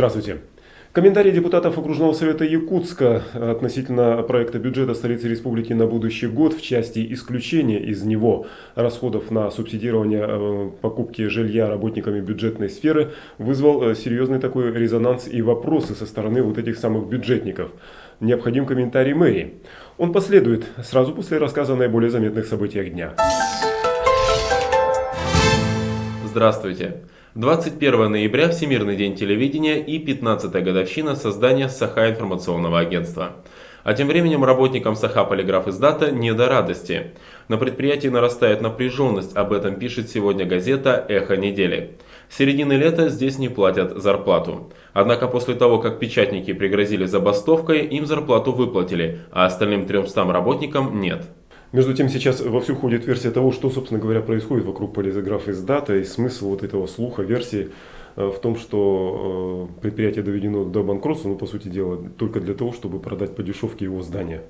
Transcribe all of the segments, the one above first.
Здравствуйте. Комментарии депутатов Окружного совета Якутска относительно проекта бюджета столицы республики на будущий год в части исключения из него расходов на субсидирование покупки жилья работниками бюджетной сферы вызвал серьезный такой резонанс и вопросы со стороны вот этих самых бюджетников. Необходим комментарий мэрии. Он последует сразу после рассказа о наиболее заметных событиях дня. Здравствуйте. 21 ноября – Всемирный день телевидения и 15-я годовщина создания Саха информационного агентства. А тем временем работникам Саха Полиграфиздата не до радости. На предприятии нарастает напряженность, об этом пишет сегодня газета «Эхо недели». С середины лета здесь не платят зарплату. Однако после того, как печатники пригрозили забастовкой, им зарплату выплатили, а остальным 300 работникам нет. Между тем, сейчас вовсю ходит версия того, что, собственно говоря, происходит вокруг Полиграфиздата, и смысл вот этого слуха, версии в том, что предприятие доведено до банкротства, по сути дела, только для того, чтобы продать по дешевке его здание.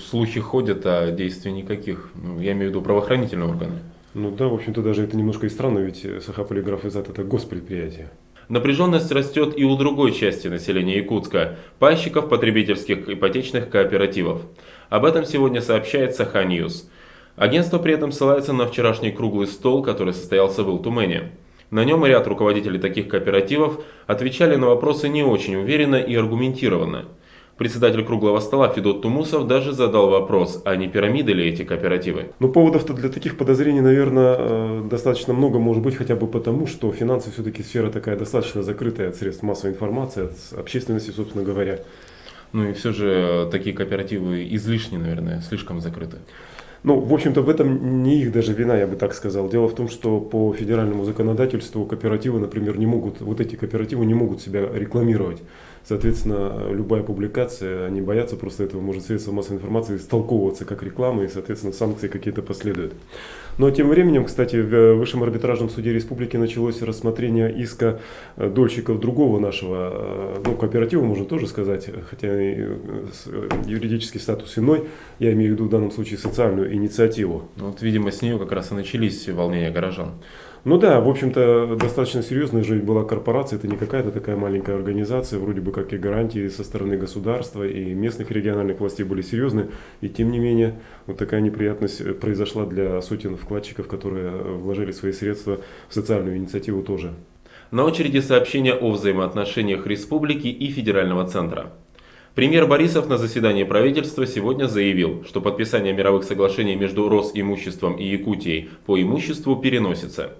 Слухи ходят, а действий никаких. Я имею в виду правоохранительные органы. Да, в общем-то, даже это немножко и странно, ведь Саха Полиграфиздат – это госпредприятие. Напряженность растет и у другой части населения Якутска – пайщиков потребительских ипотечных кооперативов. Об этом сегодня сообщает Саха Ньюс. Агентство при этом ссылается на вчерашний круглый стол, который состоялся в Ил-Тумене. На нем ряд руководителей таких кооперативов отвечали на вопросы не очень уверенно и аргументированно. Председатель круглого стола Федот Тумусов даже задал вопрос, а не пирамиды ли эти кооперативы? Поводов-то для таких подозрений, наверное, достаточно много, может быть, хотя бы потому, что финансы все-таки сфера такая достаточно закрытая от средств массовой информации, от общественности, собственно говоря. И все же такие кооперативы излишне, наверное, слишком закрыты. В общем-то, в этом не их даже вина, я бы так сказал. Дело в том, что по федеральному законодательству кооперативы, например, эти кооперативы не могут себя рекламировать. Соответственно, любая публикация, они боятся просто этого, может средства массовой информации истолковываться как реклама, и, соответственно, санкции какие-то последуют. Но тем временем, кстати, в Высшем арбитражном суде республики началось рассмотрение иска дольщиков другого нашего, кооператива, можно тоже сказать, хотя юридический статус иной, я имею в виду в данном случае социальную инициативу. Видимо, с нее как раз и начались волнения горожан. Да, в общем-то, достаточно серьезная же была корпорация, это не какая-то такая маленькая организация, вроде бы как и гарантии со стороны государства и местных региональных властей были серьезны, и тем не менее, такая неприятность произошла для сотен вкладчиков, которые вложили свои средства в социальную инициативу тоже. На очереди сообщение о взаимоотношениях республики и федерального центра. Премьер Борисов на заседании правительства сегодня заявил, что подписание мировых соглашений между Росимуществом и Якутией по имуществу переносится.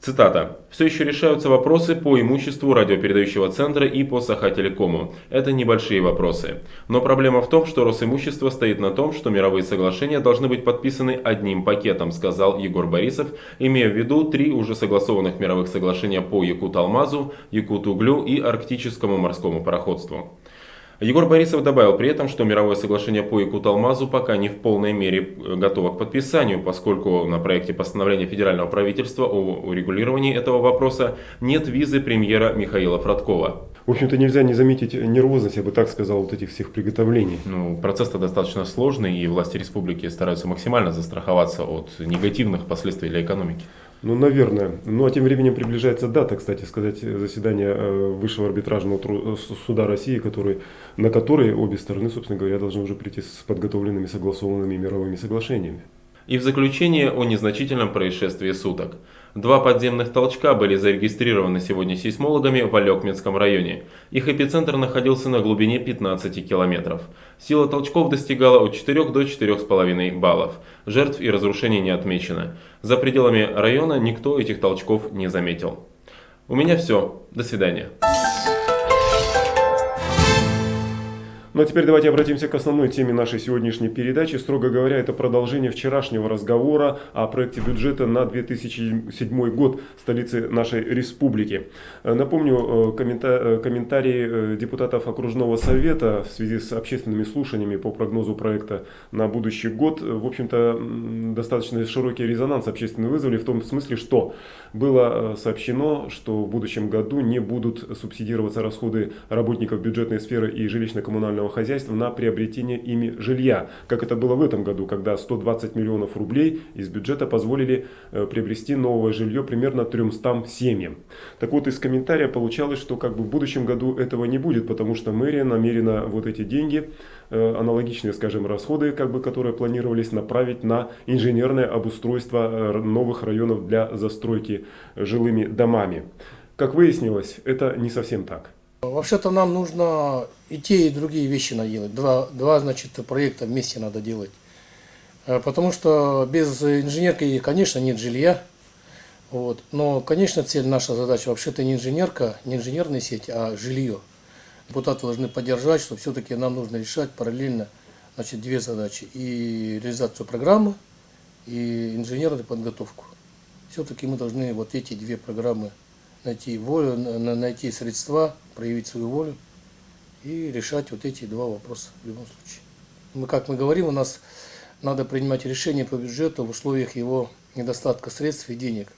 Цитата. «Все еще решаются вопросы по имуществу радиопередающего центра и по Саха-Телекому. Это небольшие вопросы. Но проблема в том, что Росимущество стоит на том, что мировые соглашения должны быть подписаны одним пакетом», сказал Егор Борисов, имея в виду 3 уже согласованных мировых соглашения по Якут-Алмазу, Якут-Углю и Арктическому морскому пароходству. Егор Борисов добавил при этом, что мировое соглашение по Якут-Алмазу пока не в полной мере готово к подписанию, поскольку на проекте постановления федерального правительства о урегулировании этого вопроса нет визы премьера Михаила Фродкова. В общем-то, нельзя не заметить нервозность, я бы так сказал, этих всех приготовлений. Процесс-то достаточно сложный, и власти республики стараются максимально застраховаться от негативных последствий для экономики. Наверное. А тем временем приближается дата, кстати сказать, заседания Высшего арбитражного суда России, на который обе стороны, собственно говоря, должны уже прийти с подготовленными согласованными мировыми соглашениями. И в заключение о незначительном происшествии суток. 2 подземных толчка были зарегистрированы сегодня сейсмологами в Алекметском районе. Их эпицентр находился на глубине 15 километров. Сила толчков достигала от 4 до 4,5 баллов. Жертв и разрушений не отмечено. За пределами района никто этих толчков не заметил. У меня все. До свидания. А теперь давайте обратимся к основной теме нашей сегодняшней передачи. Строго говоря, это продолжение вчерашнего разговора о проекте бюджета на 2007 год столицы нашей республики. Напомню, комментарии депутатов Окружного совета в связи с общественными слушаниями по прогнозу проекта на будущий год, в общем-то, достаточно широкий резонанс общественный вызвали, в том смысле, что было сообщено, что в будущем году не будут субсидироваться расходы работников бюджетной сферы и жилищно-коммунального коммунального хозяйства на приобретение ими жилья, как это было в этом году, когда 120 миллионов рублей из бюджета позволили приобрести новое жилье примерно 300 семьям. Так вот, из комментария получалось, что как бы в будущем году этого не будет, потому что мэрия намерена вот эти деньги, аналогичные, скажем, расходы, как бы, которые планировались, направить на инженерное обустройство новых районов для застройки жилыми домами. Как выяснилось, это не совсем так. Вообще-то нам нужно и те, и другие вещи делать. Два, значит, проекта вместе надо делать. Потому что без инженерки, конечно, нет жилья. Вот. Но, конечно, цель, наша задача вообще-то не инженерка, не инженерная сеть, а жилье. Депутаты должны поддержать, что все-таки нам нужно решать параллельно, значит, две задачи. И реализацию программы, и инженерную подготовку. Все-таки мы должны вот эти две программы найти волю, найти средства, проявить свою волю и решать вот эти два вопроса в любом случае. Как мы говорим, у нас надо принимать решения по бюджету в условиях его недостатка средств и денег.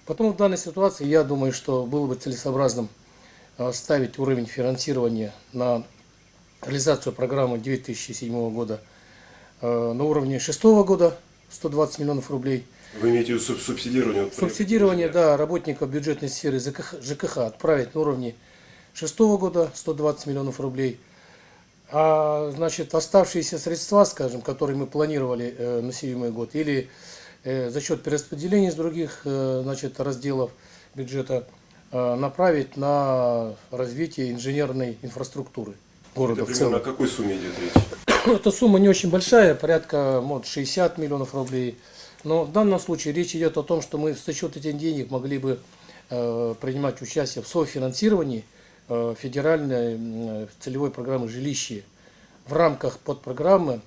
Потом в данной ситуации я думаю, что было бы целесообразным ставить уровень финансирования на реализацию программы 2007 года на уровне 2006 года 120 миллионов рублей. Вы имеете в виду субсидирование? Субсидирование, да, работников бюджетной сферы ЖКХ отправить на уровне 2006 года 120 миллионов рублей. А, значит, оставшиеся средства, скажем, которые мы планировали на 2007 год, или за счет перераспределения из других, значит, разделов бюджета, направить на развитие инженерной инфраструктуры города в целом. О какой сумме идет речь? Эта сумма не очень большая, порядка 60 миллионов рублей. Но в данном случае речь идет о том, что мы за счет этих денег могли бы принимать участие в софинансировании федеральной целевой программы «Жилище» в рамках подпрограммы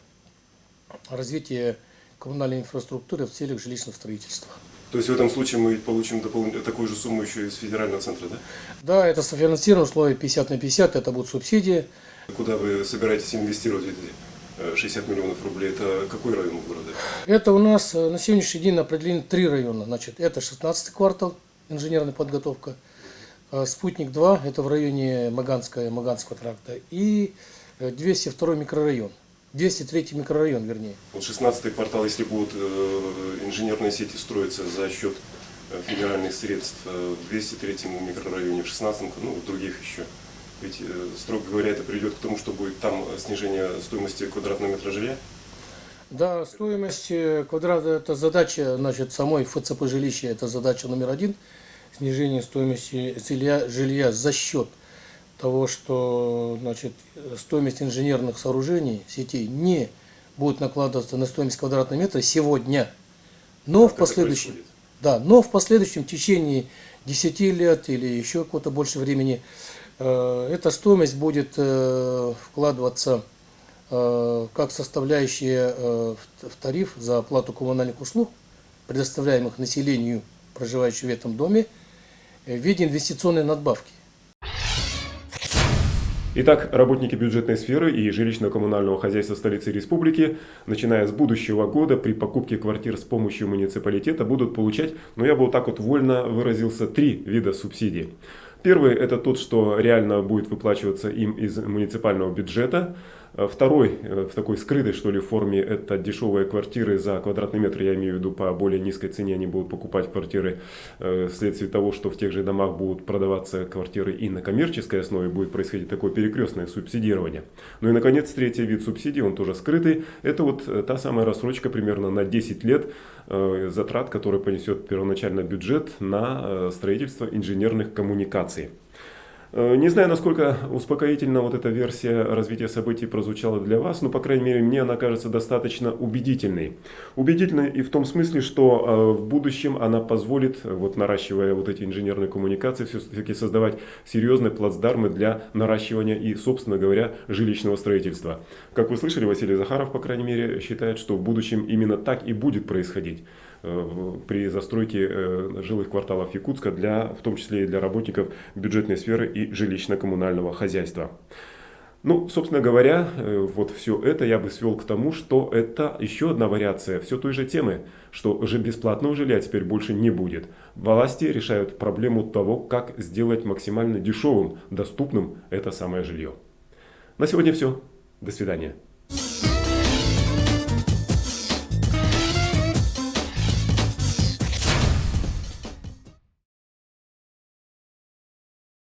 развития коммунальной инфраструктуры в целях жилищного строительства. То есть в этом случае мы получим такую же сумму еще из федерального центра, да? Да, это софинансирование в условии 50 на 50, это будут субсидии. Куда вы собираетесь инвестировать эти 60 миллионов рублей? Это какой район города? Это у нас на сегодняшний день определены 3 района. Значит, это 16-й квартал, инженерная подготовка. Спутник-2, это в районе Маганского тракта. И 202 микрорайон. 203 микрорайон, вернее. Вот 16-й квартал, если будут инженерные сети строиться за счет федеральных средств в 203 микрорайоне, в 16-м, ну, в других еще. Ведь, строго говоря, это приведет к тому, что будет там снижение стоимости квадратного метра жилья? Да, стоимость квадрата – это задача, значит, самой ФЦП жилища, это задача номер 1. Снижение стоимости жилья за счет того, что, значит, стоимость инженерных сооружений, сетей не будет накладываться на стоимость квадратного метра сегодня, но в последующем, но в последующем течение 10 лет или еще какого-то больше времени эта стоимость будет вкладываться как составляющая в тариф за оплату коммунальных услуг, предоставляемых населению, проживающему в этом доме, в виде инвестиционной надбавки. Итак, работники бюджетной сферы и жилищно-коммунального хозяйства столицы республики, начиная с будущего года, при покупке квартир с помощью муниципалитета будут получать, я бы вот так вот вольно выразился, 3 вида субсидий. Первый – это тот, что реально будет выплачиваться им из муниципального бюджета. Второй, в такой скрытой, что ли, форме, это дешевые квартиры за квадратный метр, я имею в виду по более низкой цене, они будут покупать квартиры вследствие того, что в тех же домах будут продаваться квартиры и на коммерческой основе, будет происходить такое перекрестное субсидирование. Ну и, наконец, третий вид субсидий, он тоже скрытый, это вот та самая рассрочка примерно на 10 лет затрат, которые понесет первоначально бюджет на строительство инженерных коммуникаций. Не знаю, насколько успокоительно вот эта версия развития событий прозвучала для вас, но, по крайней мере, мне она кажется достаточно убедительной. Убедительной и в том смысле, что в будущем она позволит, вот наращивая вот эти инженерные коммуникации, все-таки создавать серьезные плацдармы для наращивания и, собственно говоря, жилищного строительства. Как вы слышали, Василий Захаров, по крайней мере, считает, что в будущем именно так и будет происходить при застройке жилых кварталов Якутска, в том числе и для работников бюджетной сферы и жилищно-коммунального хозяйства. Ну, собственно говоря, вот все это я бы свел к тому, что это еще одна вариация все той же темы, что уже бесплатного жилья теперь больше не будет. Власти решают проблему того, как сделать максимально дешевым, доступным это самое жилье. На сегодня все. До свидания.